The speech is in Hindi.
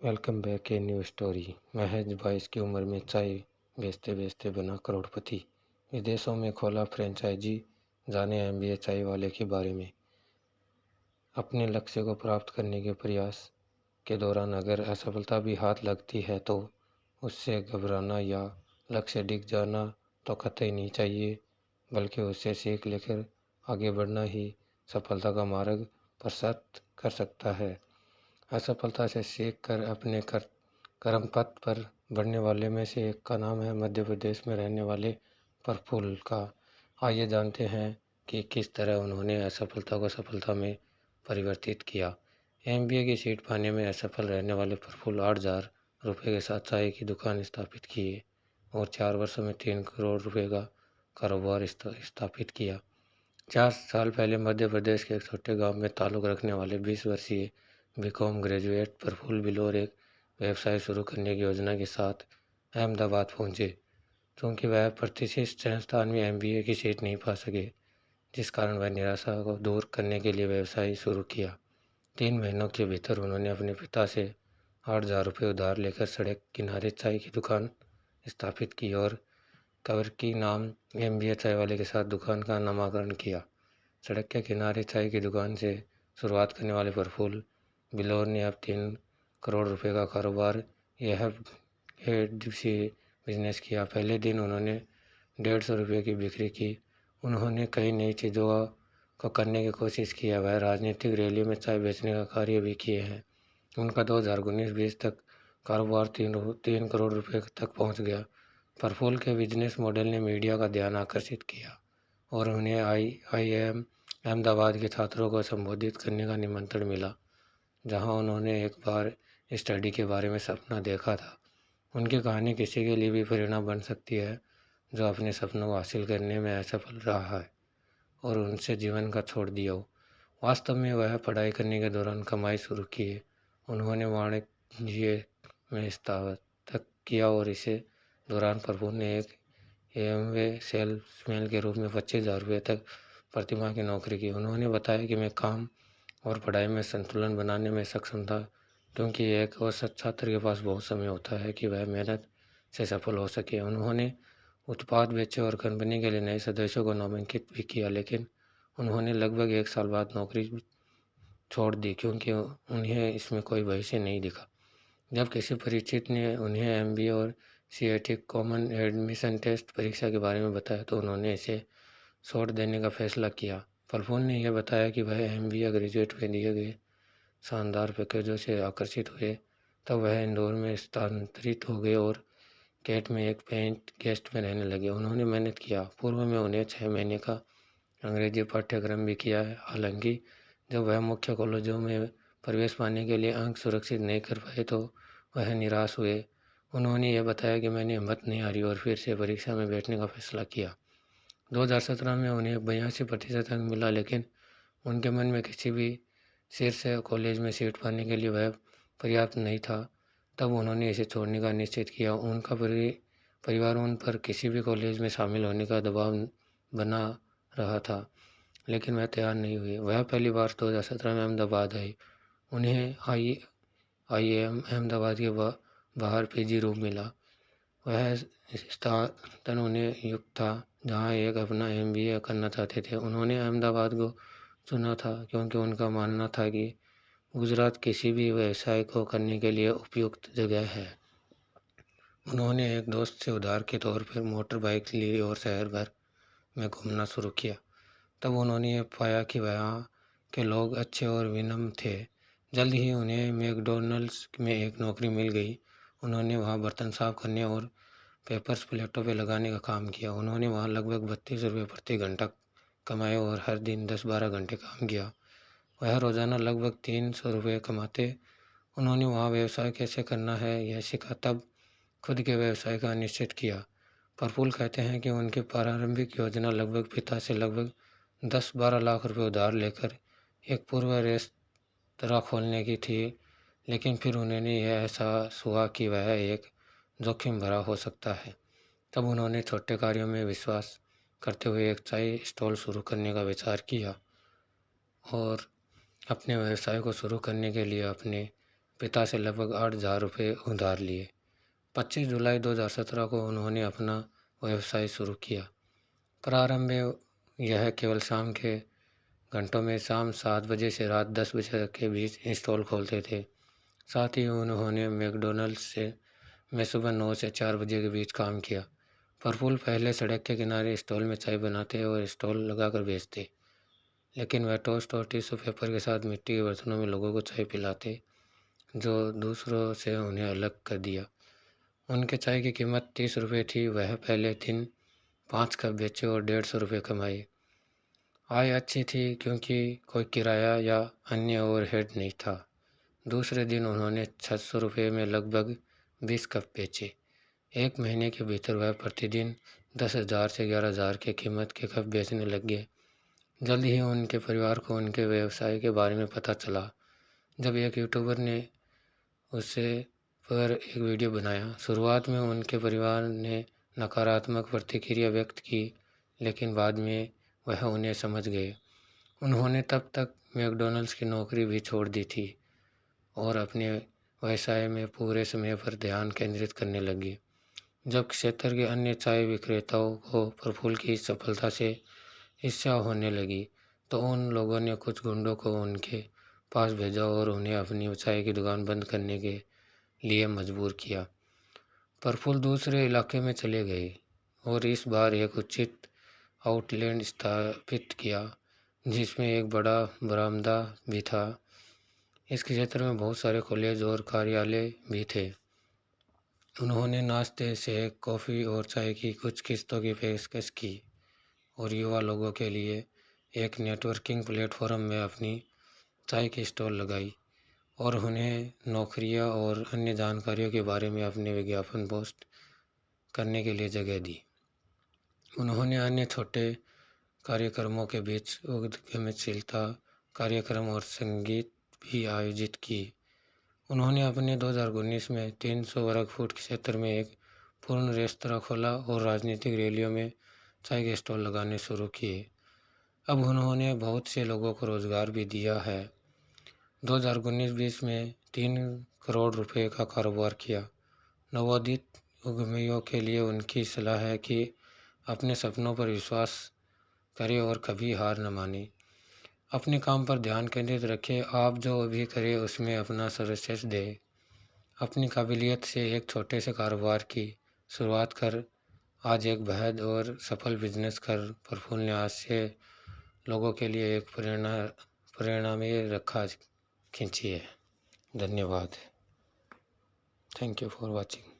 Welcome back a new story. महज 22 की उम्र में चाय बेचते बेचते बना करोड़पति। विदेशों में खोला फ्रेंचाइजी। जाने एमबीए चाय वाले के बारे में। अपने लक्ष्य को प्राप्त करने के प्रयास के दौरान अगर असफलता भी हाथ लगती है तो उससे घबराना या लक्ष्य डिग जाना तो कतई नहीं चाहिए, बल्कि उससे सीख लेकर आगे बढ़ना ही सफलता का मार्ग प्रशस्त कर सकता है। असफलता से सीख कर अपने कर्म पथ पर बढ़ने वाले में से एक का नाम है मध्य प्रदेश में रहने वाले प्रफुल्ल का। आइए जानते हैं कि किस तरह उन्होंने असफलता को सफलता में परिवर्तित किया। एमबीए की सीट पाने में असफल रहने वाले प्रफुल्ल 8,000 रुपये के साथ चाय की दुकान स्थापित किए और 4 वर्षों में 3 करोड़ रुपये का कारोबार स्थापित किया। 4 साल पहले मध्य प्रदेश के एक छोटे गांव में ताल्लुक रखने वाले 20 वर्षीय बीकॉम ग्रेजुएट प्रफुल्ल बिलोर एक व्यवसाय शुरू करने की योजना के साथ अहमदाबाद पहुंचे। क्योंकि वह प्रतिष्ठित संस्थान में एमबीए की सीट नहीं पा सके, जिस कारण वह निराशा को दूर करने के लिए व्यवसाय शुरू किया। 3 महीनों के भीतर उन्होंने अपने पिता से 8,000 रुपये उधार लेकर सड़क किनारे चाय की दुकान स्थापित की और कवर की नाम एमबीए चाय वाले के साथ दुकान का नामकरण किया। सड़क के किनारे चाय की दुकान से शुरुआत करने वाले प्रफुल्ल बिलोर ने अब 3 करोड़ रुपए का कारोबार यह 1 दिवसीय बिजनेस किया। पहले दिन उन्होंने 150 रुपये की बिक्री की। उन्होंने कई नई चीज़ों को करने की कोशिश की है। वह राजनीतिक रैलियों में चाय बेचने का कार्य भी किए हैं। उनका 2019-20 तक कारोबार 3 करोड़ रुपए तक पहुंच गया। प्रफुल्ल के बिजनेस मॉडल ने मीडिया का ध्यान आकर्षित किया और उन्हें आईआईएम अहमदाबाद के छात्रों को संबोधित करने का निमंत्रण मिला, जहां उन्होंने एक बार स्टडी के बारे में सपना देखा था। उनकी कहानी किसी के लिए भी प्रेरणा बन सकती है जो अपने सपनों को हासिल करने में असफल रहा है और उनसे जीवन का छोड़ दिया हो। वास्तव में वह पढ़ाई करने के दौरान कमाई शुरू किए। उन्होंने वाणिज्य में स्नातक किया और इसे दौरान प्रभु ने एक एमवे सेल्समैन के रूप में 25,000 रुपये तक प्रतिमाह की नौकरी की। उन्होंने बताया कि मैं काम और पढ़ाई में संतुलन बनाने में सक्षम था, क्योंकि एक औसत छात्र के पास बहुत समय होता है कि वह मेहनत से सफल हो सके। उन्होंने उत्पाद बेचे और कंपनी के लिए नए सदस्यों को नामांकित भी किया, लेकिन उन्होंने लगभग 1 साल बाद नौकरी छोड़ दी क्योंकि उन्हें इसमें कोई भविष्य नहीं दिखा। जब किसी परिचित ने उन्हें एमबीए और सीएटी कॉमन एडमिशन टेस्ट परीक्षा के बारे में बताया तो उन्होंने इसे छोड़ देने का फैसला किया। प्रफुल्ल ने यह बताया कि वह एमबीए ग्रेजुएट में दिए गए शानदार पैकेजों से आकर्षित हुए। तब वह इंदौर में स्थानांतरित हो गए और कैट में एक पेंट गेस्ट में रहने लगे। उन्होंने मेहनत किया। पूर्व में उन्हें 6 महीने का अंग्रेजी पाठ्यक्रम भी किया है। हालांकि जब वह मुख्य कॉलेजों में प्रवेश पाने के लिए अंक सुरक्षित नहीं कर पाए तो वह निराश हुए। उन्होंने यह बताया कि मैंने हिम्मत नहीं हारी और फिर से परीक्षा में बैठने का फैसला किया। 2017 में उन्हें 82% अंक मिला, लेकिन उनके मन में किसी भी शीर्ष कॉलेज में सीट पाने के लिए वह पर्याप्त नहीं था। तब उन्होंने इसे छोड़ने का निश्चय किया। उनका परिवार उन पर किसी भी कॉलेज में शामिल होने का दबाव बना रहा था, लेकिन वह तैयार नहीं हुए। वह पहली बार 2017 में अहमदाबाद आई। उन्हें आईआईएम अहमदाबाद के बाहर पीजी रूम मिला। वह स्थान उन्हें युक्त था जहां एक अपना एमबीए करना चाहते थे। उन्होंने अहमदाबाद को चुना था क्योंकि उनका मानना था कि गुजरात किसी भी व्यवसाय को करने के लिए उपयुक्त जगह है। उन्होंने एक दोस्त से उधार के तौर पर मोटर बाइक ली और शहर भर में घूमना शुरू किया। तब उन्होंने ये पाया कि वहाँ के लोग अच्छे और विनम्र थे। जल्द ही उन्हें मैकडॉनल्ड्स में एक नौकरी मिल गई। उन्होंने वहाँ बर्तन साफ करने और पेपर्स प्लेटों पर लगाने का काम किया। उन्होंने वहाँ लगभग 32 रुपये प्रति घंटा कमाए और हर दिन 10-12 घंटे काम किया। वह रोजाना लगभग 300 रुपये कमाते। उन्होंने वहाँ व्यवसाय कैसे करना है यह सीखा, तब खुद के व्यवसाय का निश्चित किया। प्रफुल्ल कहते हैं कि उनकी प्रारंभिक योजना लगभग पिता से लगभग 10-12 लाख रुपए उधार लेकर एक पूर्व रेस्तरां खोलने की थी, लेकिन फिर उन्होंने यह एहसास हुआ कि वह एक जोखिम भरा हो सकता है। तब उन्होंने छोटे कार्यों में विश्वास करते हुए एक चाय स्टॉल शुरू करने का विचार किया और अपने व्यवसाय को शुरू करने के लिए अपने पिता से लगभग 8,000 रुपये उधार लिए। 25 जुलाई 2017 को उन्होंने अपना व्यवसाय शुरू किया। प्रारंभ में यह केवल शाम के घंटों में शाम 7 बजे से रात 10 बजे तक के बीच स्टॉल खोलते थे। साथ ही उन्होंने मैकडॉनल्ड्स में सुबह 9 से 4 बजे के बीच काम किया। प्रफुल्ल पहले सड़क के किनारे स्टॉल में चाय बनाते और स्टॉल लगाकर बेचते, लेकिन वह टोस्ट और टिश्यू पेपर के साथ मिट्टी के बर्तनों में लोगों को चाय पिलाते, जो दूसरों से उन्हें अलग कर दिया। उनके चाय की कीमत 30 रुपये थी। वह पहले दिन 5 कप बेचे और 150 रुपये कमाए। आय अच्छी थी क्योंकि कोई किराया या अन्य ओवरहेड नहीं था। दूसरे दिन उन्होंने 600 रुपये में लगभग 20 कप बेचे। एक महीने के भीतर वह प्रतिदिन 10,000 से 11,000 के कीमत के कप बेचने लग गए। जल्द ही उनके परिवार को उनके व्यवसाय के बारे में पता चला जब एक यूट्यूबर ने उसे पर एक वीडियो बनाया। शुरुआत में उनके परिवार ने नकारात्मक प्रतिक्रिया व्यक्त की, लेकिन बाद में वह उन्हें समझ गए। उन्होंने तब तक मैकडॉनल्ड्स की नौकरी भी छोड़ दी थी और अपने व्यवसाय में पूरे समय पर ध्यान केंद्रित करने लगे। जब क्षेत्र के अन्य चाय विक्रेताओं को प्रफुल्ल की सफलता से ईर्ष्या होने लगी, तो उन लोगों ने कुछ गुंडों को उनके पास भेजा और उन्हें अपनी चाय की दुकान बंद करने के लिए मजबूर किया। प्रफुल्ल दूसरे इलाके में चले गए और इस बार एक उचित आउटलेट स्थापित किया, जिसमें एक बड़ा बरामदा भी था। इस क्षेत्र में बहुत सारे कॉलेज और कार्यालय भी थे। उन्होंने नाश्ते, शेक, कॉफ़ी और चाय की कुछ किस्तों की पेशकश की और युवा लोगों के लिए एक नेटवर्किंग प्लेटफॉर्म में अपनी चाय की स्टॉल लगाई और उन्हें नौकरियां और अन्य जानकारियों के बारे में अपने विज्ञापन पोस्ट करने के लिए जगह दी। उन्होंने अन्य छोटे कार्यक्रमों के बीच उद्यमशीलता कार्यक्रम और संगीत भी आयोजित किए। उन्होंने अपने 2019 में 300 वर्ग फुट क्षेत्र में एक पूर्ण रेस्तरां खोला और राजनीतिक रैलियों में चाय के स्टॉल लगाने शुरू किए। अब उन्होंने बहुत से लोगों को रोजगार भी दिया है। 2019-20 में 3 करोड़ रुपए का कारोबार किया। नवोदित उद्यमियों के लिए उनकी सलाह है कि अपने सपनों पर विश्वास करें और कभी हार न माने। अपने काम पर ध्यान केंद्रित रखें। आप जो भी करें उसमें अपना सर्वश्रेष्ठ दें। अपनी काबिलियत से एक छोटे से कारोबार की शुरुआत कर आज एक बेहद और सफल बिजनेस कर प्रफुल्ल ने आज से लोगों के लिए एक प्रेरणा में रखा खींची है। धन्यवाद। Thank you for watching.